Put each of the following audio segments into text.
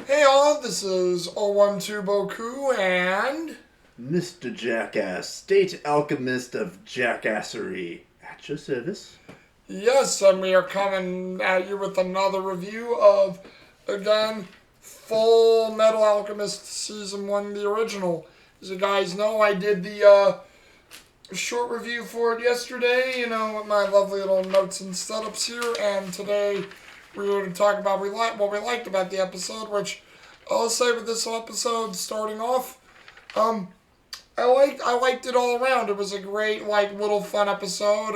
Hey all, this is 012 Boku and... Mr. Jackass, State Alchemist of Jackassery. At your service. Yes, and we are coming at you with another review of, again, Fullmetal Alchemist Season 1, the original. As you guys know, I did the short review for it yesterday, with my lovely little notes and setups here, and today we're going to talk about what we liked about the episode, which I'll say with this episode starting off, I liked it all around. It was a great, little fun episode.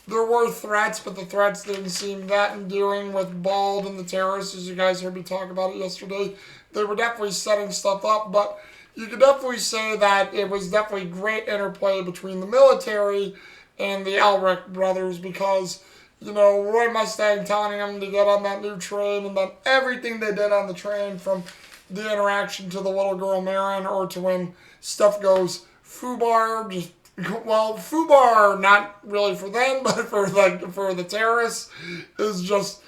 There were threats, but the threats didn't seem that endearing with Bald and the terrorists, as you guys heard me talk about it yesterday. They were definitely setting stuff up, but you could definitely say that it was definitely great interplay between the military and the Elric brothers because, Roy Mustang telling them to get on that new train and then everything they did on the train from the interaction to the little girl Marin or to when stuff goes foobar, foobar, not really for them, but for the terrorists, is just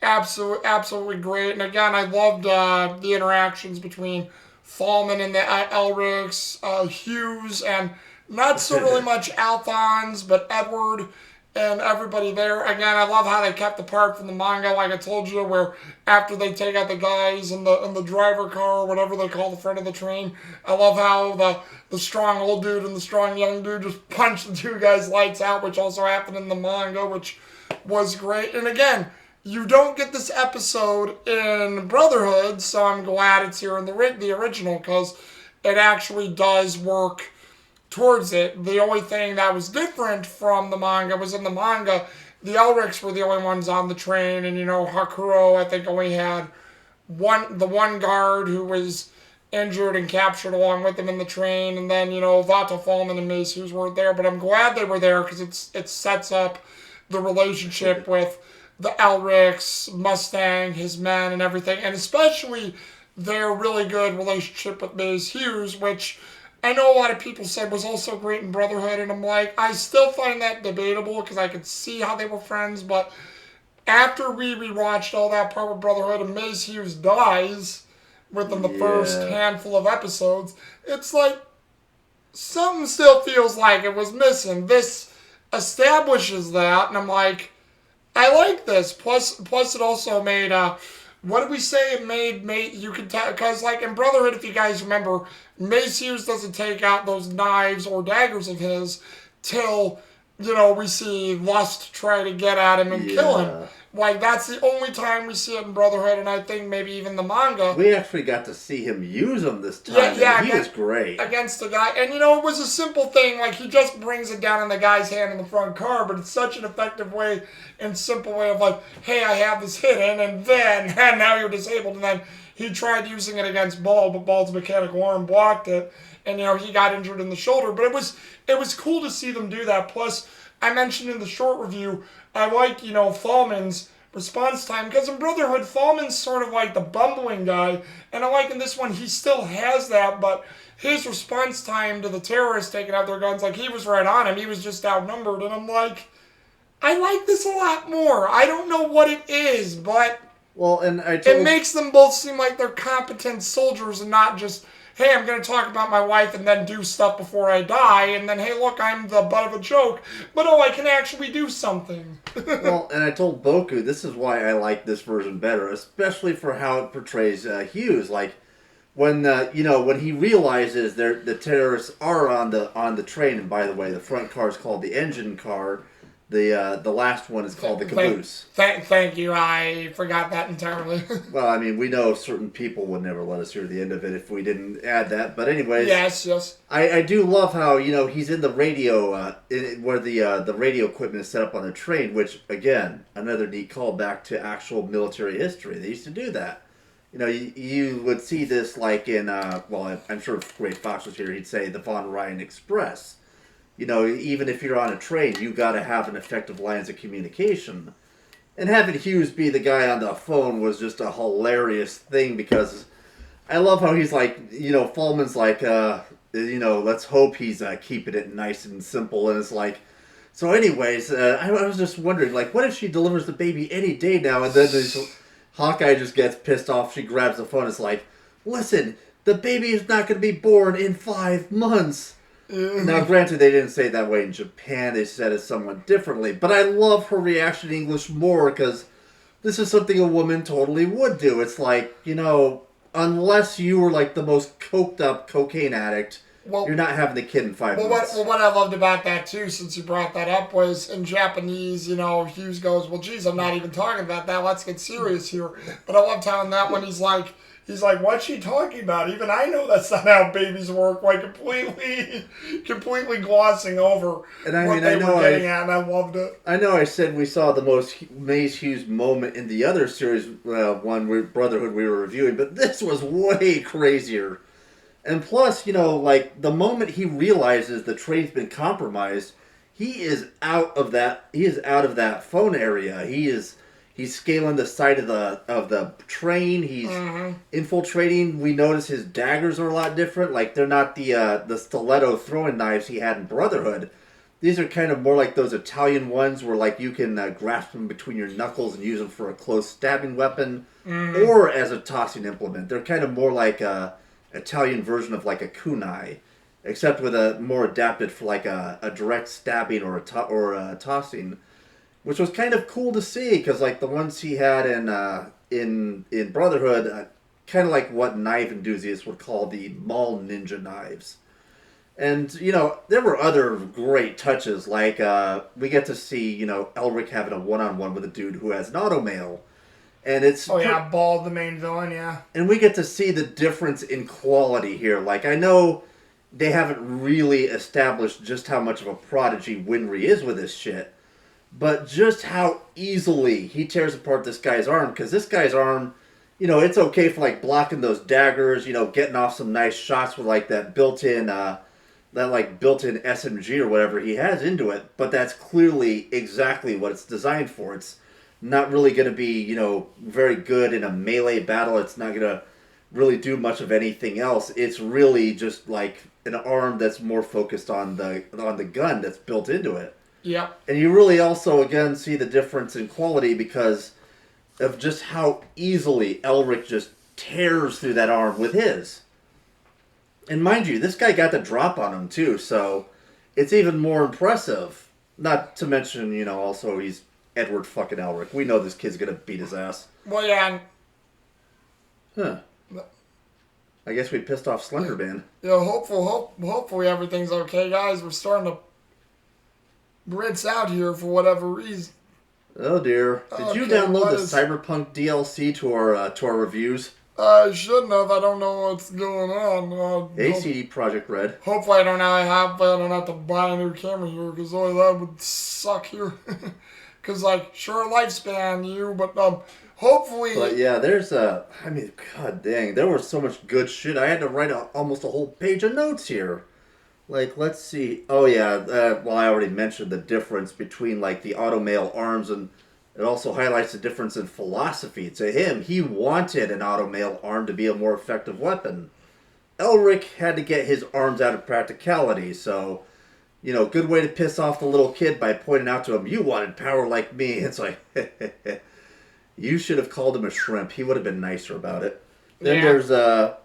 absolutely great. And again, I loved the interactions between Fallman and the Elrics, Hughes, and not so really much Alphonse, but Edward and everybody there. Again, I love how they kept apart from the manga, like I told you, where after they take out the guys in the driver car or whatever they call the front of the train, I love how the strong old dude and the strong young dude just punched the two guys' lights out, which also happened in the manga, which was great. And again, you don't get this episode in Brotherhood, so I'm glad it's here in the original, because it actually does work towards it. The only thing that was different from the manga was in the manga, the Elrics were the only ones on the train, and Hakuro, I think, only had the one guard who was injured and captured along with him in the train, and then, Vata Fallman and Mace Hughes weren't there, but I'm glad they were there because it sets up the relationship with the Elrics, Mustang, his men, and everything, and especially their really good relationship with Mace Hughes, which I know a lot of people said was also great in Brotherhood, and I'm like, I still find that debatable because I could see how they were friends, but after we rewatched all that part with Brotherhood and Mace Hughes dies within the first handful of episodes, it's like something still feels like it was missing. This establishes that, and I'm like, I like this. Plus it also made what did we say it made you could tell, because like in Brotherhood, if you guys remember, Mace Hughes doesn't take out those knives or daggers of his till we see Lust try to get at him and kill him. Like, that's the only time we see it in Brotherhood, and I think maybe even the manga. We actually got to see him use them this time. Yeah, he was great. Against the guy. And, it was a simple thing. Like, he just brings it down in the guy's hand in the front car, but it's such an effective way and simple way of, like, hey, I have this hidden, and then, and now you're disabled. And then he tried using it against Bald, but Bald's mechanical arm blocked it, and, he got injured in the shoulder. But it was cool to see them do that. Plus, I mentioned in the short review, I like, Fallman's response time, because in Brotherhood, Fallman's sort of like the bumbling guy, and I like in this one, he still has that, but his response time to the terrorists taking out their guns, like, he was right on him, he was just outnumbered, and I'm like, I like this a lot more. I don't know what it is, but it makes them both seem like they're competent soldiers and not just, hey, I'm going to talk about my wife and then do stuff before I die, and then, hey, look, I'm the butt of a joke, but I can actually do something. And I told Boku, this is why I like this version better, especially for how it portrays Hughes. Like, when, when he realizes the terrorists are on the train, and by the way, the front car is called the engine car, the last one is called the caboose. Thank you. I forgot that entirely. Well, I mean, we know certain people would never let us hear the end of it if we didn't add that. But anyways, yes. I do love how he's in the radio where the radio equipment is set up on the train. Which again, another neat callback to actual military history. They used to do that. You would see this like in I'm sure if Ray Fox was here, he'd say the Von Ryan Express. Even if you're on a train, you got to have an effective lines of communication. And having Hughes be the guy on the phone was just a hilarious thing because I love how he's like, Fallman's like, let's hope he's keeping it nice and simple. And it's like, so anyways, I was just wondering, like, what if she delivers the baby any day now? And then Hawkeye just gets pissed off. She grabs the phone. It's like, listen, the baby is not going to be born in 5 months. Now, granted, they didn't say it that way in Japan. They said it somewhat differently. But I love her reaction in English more because this is something a woman totally would do. It's like, unless you were like the most coked up cocaine addict, you're not having the kid in 5 months. What I loved about that too, since you brought that up, was in Japanese, Hughes goes, well, geez, I'm not even talking about that. Let's get serious here. But I loved how in that one he's like, what's she talking about? Even I know that's not how babies work. Like completely glossing over what they were getting at, and I loved it. I know I said we saw the most Mace Hughes moment in the other series, Brotherhood we were reviewing, but this was way crazier. And plus, like the moment he realizes the train's been compromised, he is out of that. He is out of that phone area. He's scaling the side of the train. He's infiltrating. We notice his daggers are a lot different. Like they're not the stiletto throwing knives he had in Brotherhood. These are kind of more like those Italian ones where like you can grasp them between your knuckles and use them for a close stabbing weapon or as a tossing implement. They're kind of more like a Italian version of like a kunai, except with a more adapted for like a direct stabbing or a tossing, which was kind of cool to see because like the ones he had in Brotherhood, kind of like what knife enthusiasts would call the mall ninja knives. And there were other great touches like we get to see Elric having a one-on-one with a dude who has an automail. And it's Bald, the main villain, yeah. And we get to see the difference in quality here. Like, I know they haven't really established just how much of a prodigy Winry is with this shit, but just how easily he tears apart this guy's arm. Because this guy's arm, it's okay for, like, blocking those daggers, getting off some nice shots with, like, that built-in SMG or whatever he has into it. But that's clearly exactly what it's designed for. It's not really going to be, very good in a melee battle. It's not going to really do much of anything else. It's really just like an arm that's more focused on the gun that's built into it. Yeah. And you really also, again, see the difference in quality because of just how easily Elric just tears through that arm with his. And mind you, this guy got the drop on him too, so it's even more impressive. Not to mention, also he's Edward fucking Elric. We know this kid's gonna beat his ass. Well, yeah. Huh. I guess we pissed off Slenderman. Yeah, hopefully everything's okay, guys. We're starting to rinse out here for whatever reason. Oh dear. Did you download the Cyberpunk DLC to our reviews? I shouldn't have. I don't know what's going on. ACD Project Red. Hopefully I don't have to buy a new camera here, because that would suck here. Because, sure, lifespan, but hopefully... But, yeah, there's god dang, there was so much good shit. I had to write almost a whole page of notes here. Like, let's see. Oh, yeah, I already mentioned the difference between, the automail arms, and it also highlights the difference in philosophy. To him, he wanted an automail arm to be a more effective weapon. Elric had to get his arms out of practicality, so... good way to piss off the little kid by pointing out to him, you wanted power like me. It's like, you should have called him a shrimp. He would have been nicer about it. Then there's the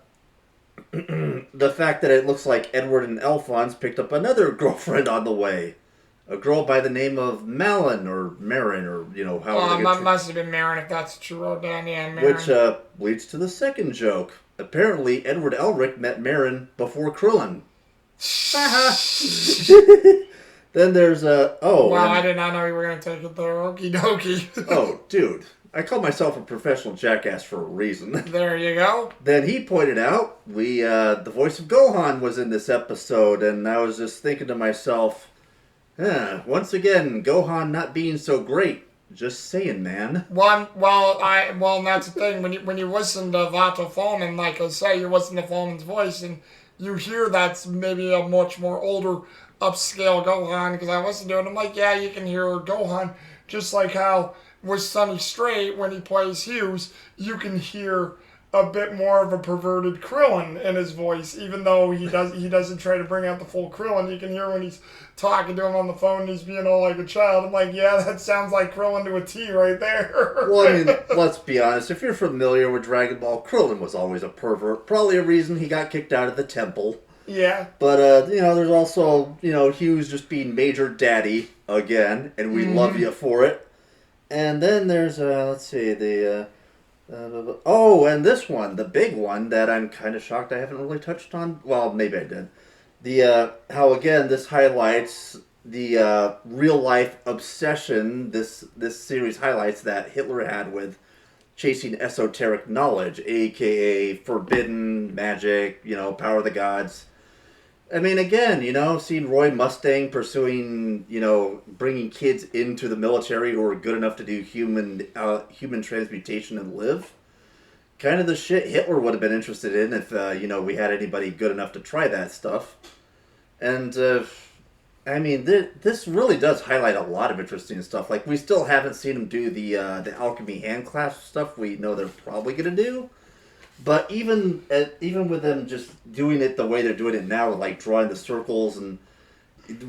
fact that it looks like Edward and Alphonse picked up another girlfriend on the way. A girl by the name of Malin, or Marin, or, however it must have been Marin, if that's what you wrote down, Marin. Which leads to the second joke. Apparently, Edward Elric met Marin before Krillin. Then there's I did not know you were going to take it there. Okie dokie. Oh, dude. I call myself a professional jackass for a reason. There you go. Then he pointed out the voice of Gohan was in this episode, and I was just thinking to myself, once again, Gohan not being so great. Just saying, man. Well, and that's the thing. When you listen to Vato Foreman, like I say, you listen to Foreman's voice, and you hear that's maybe a much more older, upscale Gohan, because I listened to it, and I'm like, yeah, you can hear Gohan, just like how with Sonny Strait, when he plays Hughes, you can hear a bit more of a perverted Krillin in his voice, even though he doesn't try to bring out the full Krillin. You can hear when he's talking to him on the phone and he's being all like a child. I'm like, yeah, that sounds like Krillin to a T right there. Well, I mean, let's be honest. If you're familiar with Dragon Ball, Krillin was always a pervert. Probably a reason he got kicked out of the temple. Yeah. But, there's also, Hugh's just being Major Daddy again, and we love you for it. And then there's, let's see, and this one, the big one that I'm kind of shocked I haven't really touched on. Well, maybe I did. How, again, this highlights the real-life obsession this series highlights that Hitler had with chasing esoteric knowledge, a.k.a. forbidden magic, power of the gods. I mean, again, seeing Roy Mustang pursuing, bringing kids into the military who are good enough to do human transmutation and live. Kind of the shit Hitler would have been interested in if, we had anybody good enough to try that stuff. And, this really does highlight a lot of interesting stuff. Like, we still haven't seen him do the alchemy hand clasp stuff we know they're probably going to do. But even with them just doing it the way they're doing it now, with like drawing the circles, and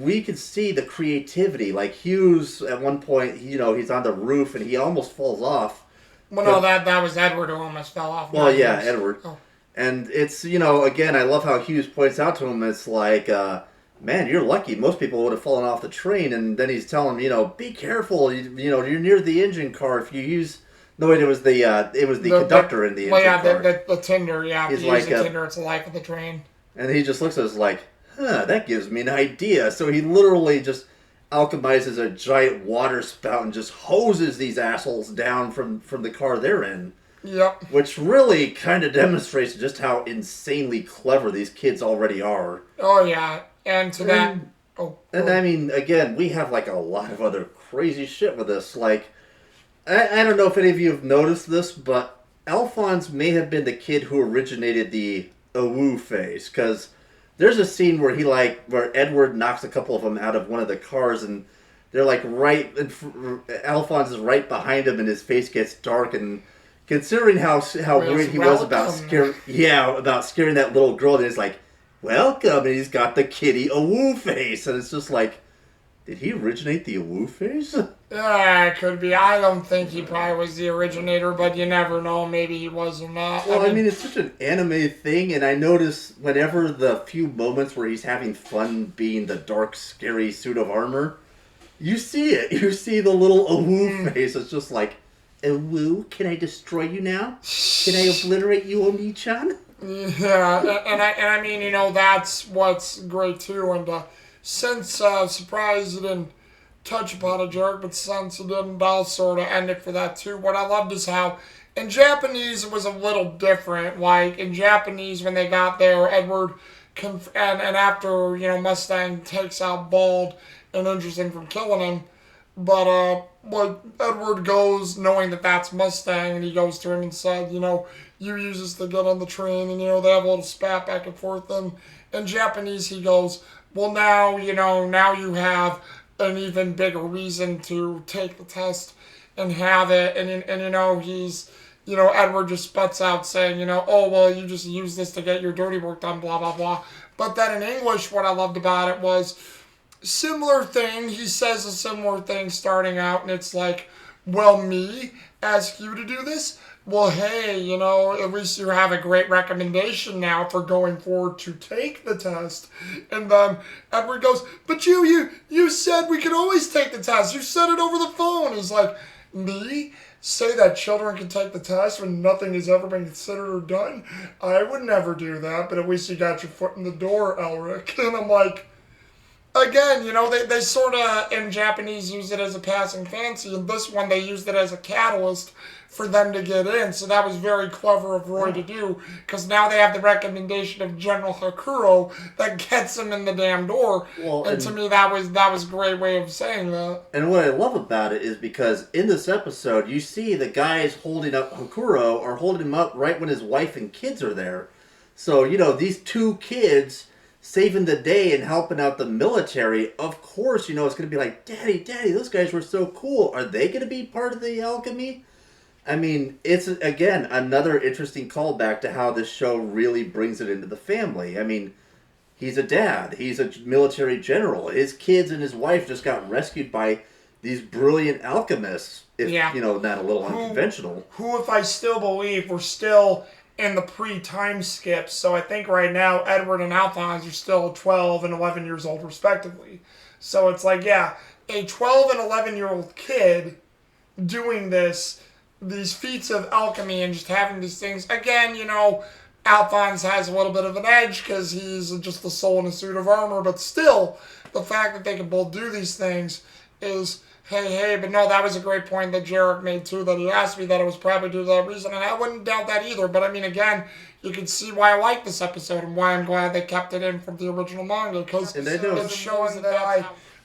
we could see the creativity. Like Hughes at one point, he's on the roof and he almost falls off. Well, no, that was Edward who almost fell off. Well, yeah, Edward. Oh. And it's, again, I love how Hughes points out to him, it's like, man, you're lucky. Most people would have fallen off the train. And then he's telling him, be careful. You're near the engine car. If you use... No, wait, it was the conductor in the engine car. The tinder, yeah. He's like, the tinder, it's the life of the train. And he just looks at us like, that gives me an idea. So he literally just alchemizes a giant water spout and just hoses these assholes down from the car they're in. Yep. Which really kind of demonstrates just how insanely clever these kids already are. Oh, yeah. And to that... And I mean, again, we have like a lot of other crazy shit with this. Like... I don't know if any of you have noticed this, but Alphonse may have been the kid who originated the awoo phase, because there's a scene where where Edward knocks a couple of them out of one of the cars, and they're like Alphonse is right behind him, and his face gets dark, and considering how worried he was about scaring that little girl, and he's like, welcome, and he's got the kitty awoo face, and it's just like, did he originate the awoo phase? Yeah, it could be. I don't think he probably was the originator, but you never know. Maybe he was or not. Well, I mean, it's such an anime thing, and I notice whenever the few moments where he's having fun being the dark, scary suit of armor, you see it. You see the little awoo face. It's just like, awoo, can I destroy you now? Can I obliterate you, Oni-chan? Yeah, and I mean, that's what's great, too, and since, surprise, you didn't touch upon it, Jerk, but since you didn't, I'll sort of end it for that, too. What I loved is how, in Japanese, it was a little different. Like, in Japanese, when they got there, Edward, and after, Mustang takes out Bald and injures him from killing him, but Edward goes, knowing that that's Mustang, and he goes to him and said, you use this to get on the train, and, they have a little spat back and forth, and in Japanese, he goes, well, now you have an even bigger reason to take the test and have it. And he's, Edward just sputs out saying, oh, well, you just use this to get your dirty work done, blah, blah, blah. But then in English, what I loved about it was similar thing. He says a similar thing starting out, and it's like, well, me ask you to do this? Well, hey, at least you have a great recommendation now for going forward to take the test. And then Edward goes, but you said we could always take the test. You said it over the phone. He's like, me? Say that children can take the test when nothing has ever been considered or done? I would never do that, but at least you got your foot in the door, Elric. And I'm like, again, they sort of, in Japanese, use it as a passing fancy. And this one, they used it as a catalyst for them to get in. So that was very clever of Roy to do, because now they have the recommendation of General Hakuro that gets them in the damn door. Well, and to me, that was a great way of saying that. And what I love about it is because in this episode, you see the guys holding up Hakuro are holding him up right when his wife and kids are there. So, these two kids saving the day and helping out the military, of course, it's going to be like, Daddy, those guys were so cool. Are they going to be part of the alchemy? I mean, it's again another interesting callback to how this show really brings it into the family. I mean, he's a dad. He's a military general. His kids and his wife just got rescued by these brilliant alchemists. If not a little unconventional. Who, if I still believe, we're still in the pre-time skip. So I think right now Edward and Alphonse are still 12 and 11 years old respectively. So it's like, yeah, a 12 and 11-year-old kid doing these feats of alchemy and just having these things. Again, Alphonse has a little bit of an edge because he's just the soul in a suit of armor, but still, the fact that they can both do these things is, hey, but no, that was a great point that Jarek made too, that he asked me that it was probably due to that reason, and I wouldn't doubt that either, but I mean, again, you can see why I like this episode and why I'm glad they kept it in from the original manga, because it's showing that I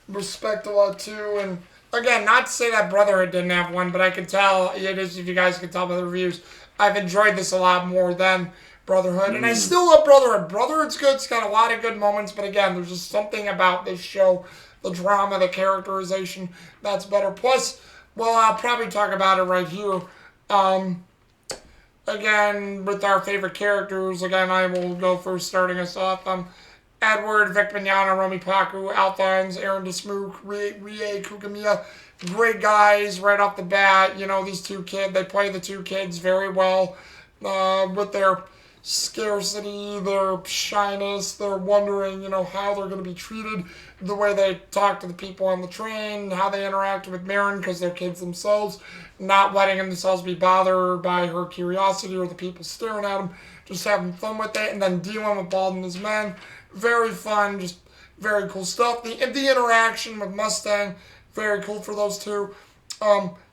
respect a lot too, and again, not to say that Brotherhood didn't have one, but I can tell, it is, if you guys can tell by the reviews, I've enjoyed this a lot more than Brotherhood, and I still love Brotherhood. Brotherhood's good, it's got a lot of good moments, but again, there's just something about this show, the drama, the characterization, that's better. Plus, well, I'll probably talk about it right here. Again, with our favorite characters, again, I will go first, starting us off. Edward, Vic Mignogna, Romy Paku, Alphonse, Aaron Desmook, Rie Kugamiya. Great guys right off the bat. These two kids, they play the two kids very well with their scarcity, their shyness, their wondering, how they're going to be treated, the way they talk to the people on the train, how they interact with Marin because they're kids themselves, not letting themselves be bothered by her curiosity or the people staring at them, just having fun with it, and then dealing with Bald and his men. Very fun, just very cool stuff. The interaction with Mustang, very cool for those two.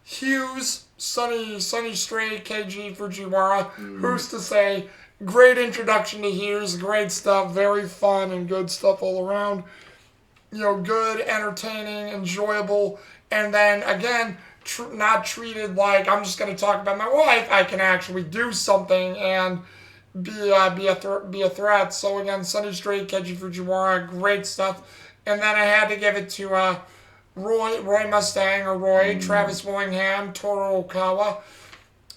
Hughes, Sunny Strait, KG Fujiwara, who's to say, great introduction to Hughes, great stuff, very fun and good stuff all around. Good, entertaining, enjoyable, and then again, not treated like I'm just going to talk about my wife. I can actually do something and be a threat. So again, Sunny Strait, Keiji Fujiwara, great stuff. And then I had to give it to Roy Mustang or Roy, Travis Willingham, Toru Okawa.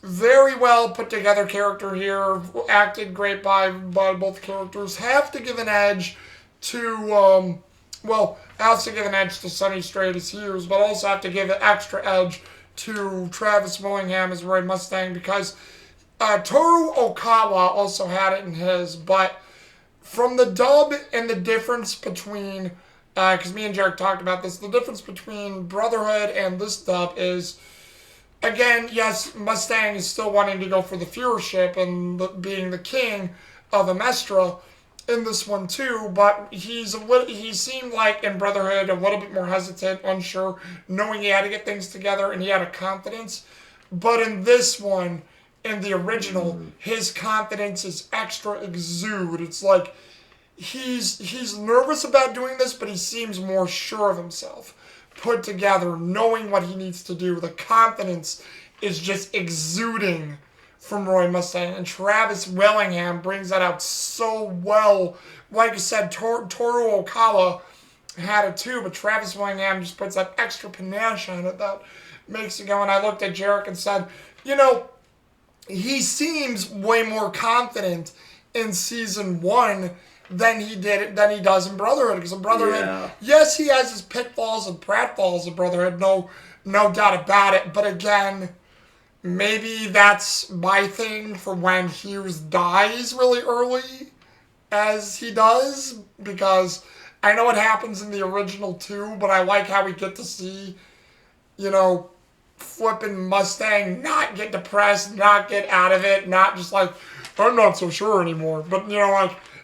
Very well put together character here, acted great by both characters. Have to give an edge to I have to give an edge to Sunny Strait as Hughes, but also have to give an extra edge to Travis Willingham as Roy Mustang because Toru Okawa also had it in his, but from the dub and the difference between, because me and Jarek talked about this, the difference between Brotherhood and this dub is, again, yes, Mustang is still wanting to go for the Führership and being the king of Amestra in this one too, but he seemed like in Brotherhood a little bit more hesitant, unsure, knowing he had to get things together and he had a confidence. But in this one, in the original, his confidence is extra exude. It's like he's nervous about doing this, but he seems more sure of himself, put together, knowing what he needs to do. The confidence is just exuding from Roy Mustang, and Travis Willingham brings that out so well. Like I said, Toru Okawa had it too, but Travis Willingham just puts that extra panache on it that makes it go. And I looked at Jarek and said, he seems way more confident in season 1 than he does in Brotherhood. Because in Brotherhood, yes, he has his pitfalls and pratfalls in Brotherhood, no doubt about it. But again, maybe that's my thing for when Hughes dies really early, as he does, because I know it happens in the original too, but I like how we get to see, flipping Mustang not get depressed, not get out of it, not just like, I'm not so sure anymore, but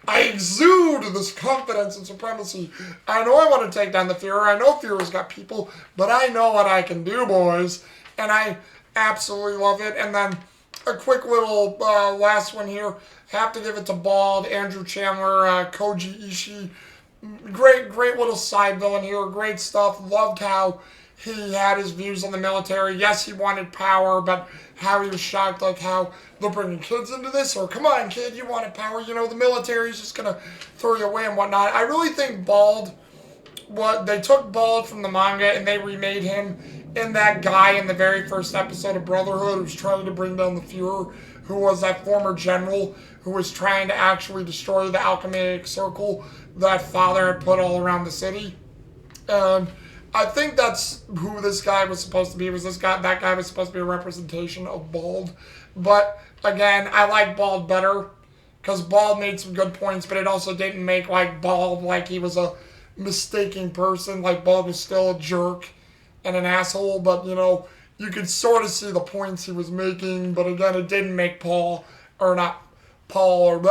I exude this confidence and supremacy. I know I want to take down the Führer, I know Führer's got people, but I know what I can do, boys, and I absolutely love it. And then a quick little last one here. Have to give it to Bald, Andrew Chandler, Koji Ishii. Great little side villain here. Great stuff. Loved how he had his views on the military. Yes, he wanted power, but how he was shocked, like how they're bringing kids into this, or come on, kid, you wanted power. The military is just going to throw you away and whatnot. I really think Bald what they took Bald from the manga and they remade him in that guy in the very first episode of Brotherhood who's trying to bring down the Fuhrer, who was that former general who was trying to actually destroy the alchemic circle that father had put all around the city. And I think that's who this guy was supposed to be. That guy was supposed to be a representation of Bald. But again, I like Bald better because Bald made some good points, but it also didn't make like Bald like he was a mistaking person. Like Bald was still a jerk and an asshole, but you could sort of see the points he was making. But again, it didn't make Bald, Bald,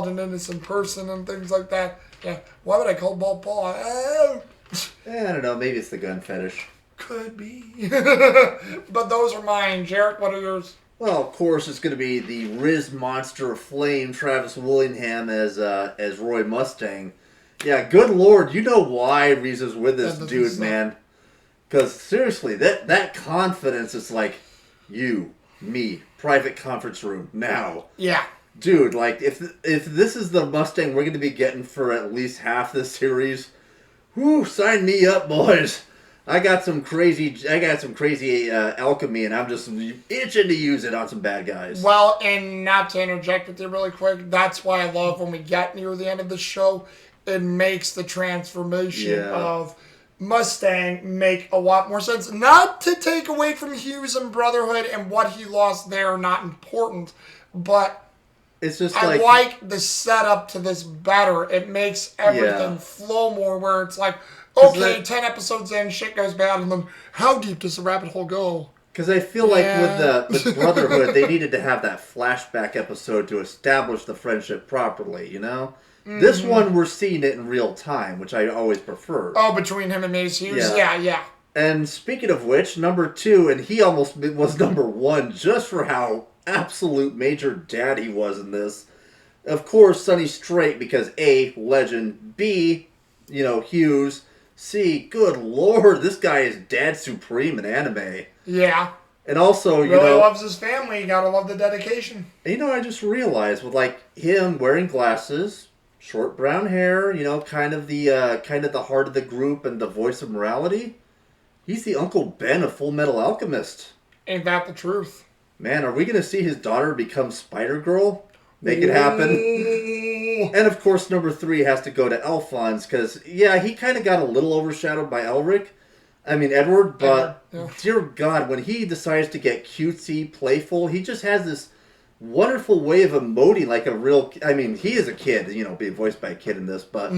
an innocent person and things like that. Yeah, why would I call Bald Paul? I don't know. Maybe it's the gun fetish. Could be. But those are mine. Jarek, what are yours? Well, of course, it's going to be the Riz Monster of Flame, Travis Willingham as Roy Mustang. Yeah, good lord, you know why Riz is with this dude, man. Because seriously, that confidence is like, you, me, private conference room, now. Yeah. Dude, like, if this is the Mustang we're going to be getting for at least half this series, whoo, sign me up, boys. I got some crazy alchemy, and I'm just itching to use it on some bad guys. Well, and not to interject with you really quick, that's why I love when we get near the end of the show, it makes the transformation of Mustang make a lot more sense. Not to take away from Hughes and Brotherhood and what he lost there, not important, but it's just I like the setup to this better. It makes everything flow more where it's like, okay, 10 episodes in, shit goes bad, and then how deep does the rabbit hole go? Because I feel like with Brotherhood, they needed to have that flashback episode to establish the friendship properly, Mm-hmm. This one, we're seeing it in real time, which I always prefer. Oh, between him and Mace Hughes? Yeah. And speaking of which, number 2, and he almost was number 1 just for how absolute major dad he was in this. Of course, Sonny Strait, because A, legend, B, Hughes, C, good lord, this guy is dad supreme in anime. Yeah. And also, really loves his family. You gotta love the dedication. I just realized with him wearing glasses, short brown hair, kind of the heart of the group and the voice of morality. He's the Uncle Ben of Fullmetal Alchemist. Ain't that the truth? Man, are we going to see his daughter become Spider-Girl? Make it happen. And of course, number 3 has to go to Alphonse, because, he kind of got a little overshadowed by Edward, but dear God, when he decides to get cutesy, playful, he just has this wonderful way of emoting like a real... he is a kid, being voiced by a kid in this, but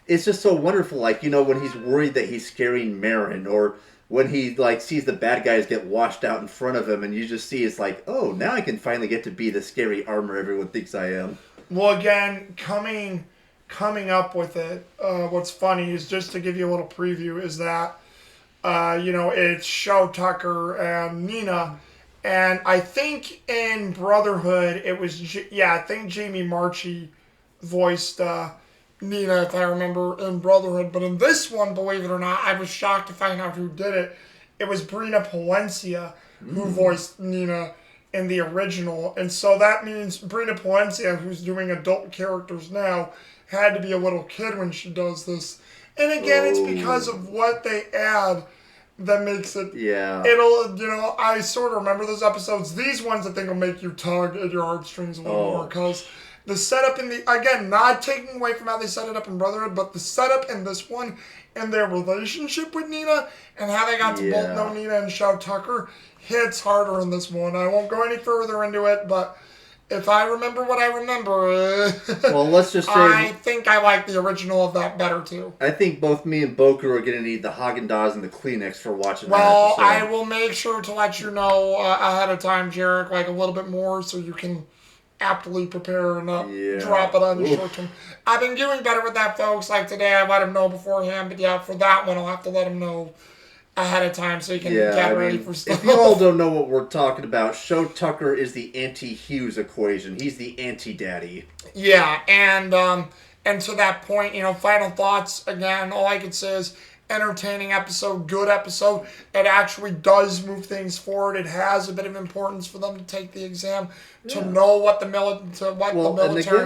it's just so wonderful, when he's worried that he's scaring Marin, or when he sees the bad guys get washed out in front of him, and you just see it's like, oh, now I can finally get to be the scary armor everyone thinks I am. Well, again, coming up with it, what's funny is, just to give you a little preview, is that it's Sho Tucker and Nina, and I think in Brotherhood it was I think Jamie Marchi voiced Nina, if I remember, in Brotherhood. But in this one, believe it or not, I was shocked to find out who did it. It was Brina Palencia who voiced Nina in the original. And so that means Brina Palencia, who's doing adult characters now, had to be a little kid when she does this. And again, it's because of what they add that makes it... Yeah. It'll, I sort of remember those episodes. These ones I think will make you tug at your heartstrings a little more, because... the setup again, not taking away from how they set it up in Brotherhood, but the setup in this one and their relationship with Nina and how they got to both know Nina and Sho Tucker hits harder in this one. I won't go any further into it, but if I remember what I remember, well, let's just say I think I like the original of that better too. I think both me and Boku are going to need the Haagen-Dazs and the Kleenex for watching that episode. Well, I will make sure to let you know ahead of time, Jarek, a little bit more so you can aptly prepare and not drop it on the short term. I've been doing better with that, folks. Today I let him know beforehand, but for that one I'll have to let him know ahead of time so you can get ready for stuff. If you all don't know what we're talking about, Sho Tucker is the anti-Hughes equation. He's the anti-daddy. Yeah, and to that point, final thoughts, again, all I can say is entertaining episode, good episode. It actually does move things forward. It has a bit of importance for them to take the exam, to know what the military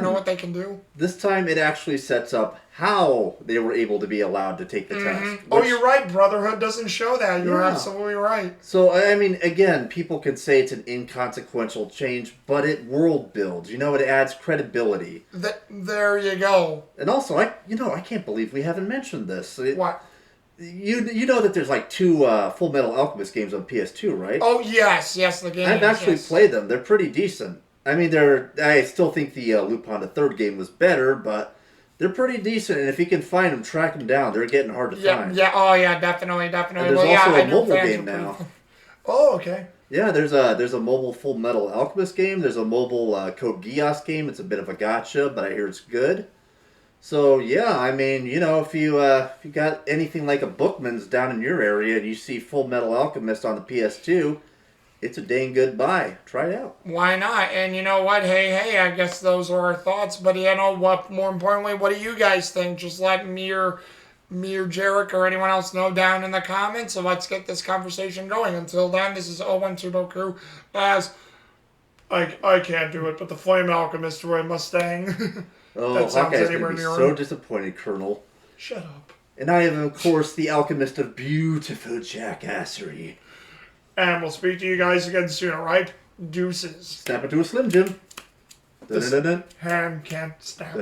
know what they can do. This time it actually sets up how they were able to be allowed to take the test. Oh, you're right. Brotherhood doesn't show that. You're absolutely right. So, I mean, again, people can say it's an inconsequential change, but it world builds. You know, it adds credibility. There you go. And also, I can't believe we haven't mentioned this. What? You know that there's like 2 Fullmetal Alchemist games on PS2, right? Oh, yes, the game. I've actually played them. They're pretty decent. I mean, I still think the Lupin the Third game was better, but they're pretty decent. And if you can find them, track them down. They're getting hard to find. Yeah, oh yeah, definitely. And there's also a mobile game now. Oh, okay. Yeah, there's a mobile Fullmetal Alchemist game. There's a mobile Code Geass game. It's a bit of a gotcha, but I hear it's good. So yeah, I mean, if you got anything like a Bookman's down in your area and you see Fullmetal Alchemist on the PS2, it's a dang good buy. Try it out. Why not? And you know what? Hey, I guess those are our thoughts. But what? More importantly, what do you guys think? Just let me or Jarek or anyone else know down in the comments. So let's get this conversation going. Until then, this is 012 Crew as I can't do it, but the Flame Alchemist Roy Mustang. Oh, Hawkeye's going to be so disappointed, Colonel. Shut up. And I am, of course, the Alchemist of beautiful jackassery. And we'll speak to you guys again soon, alright? Deuces. Snap it to a Slim Jim. This hand can't snap.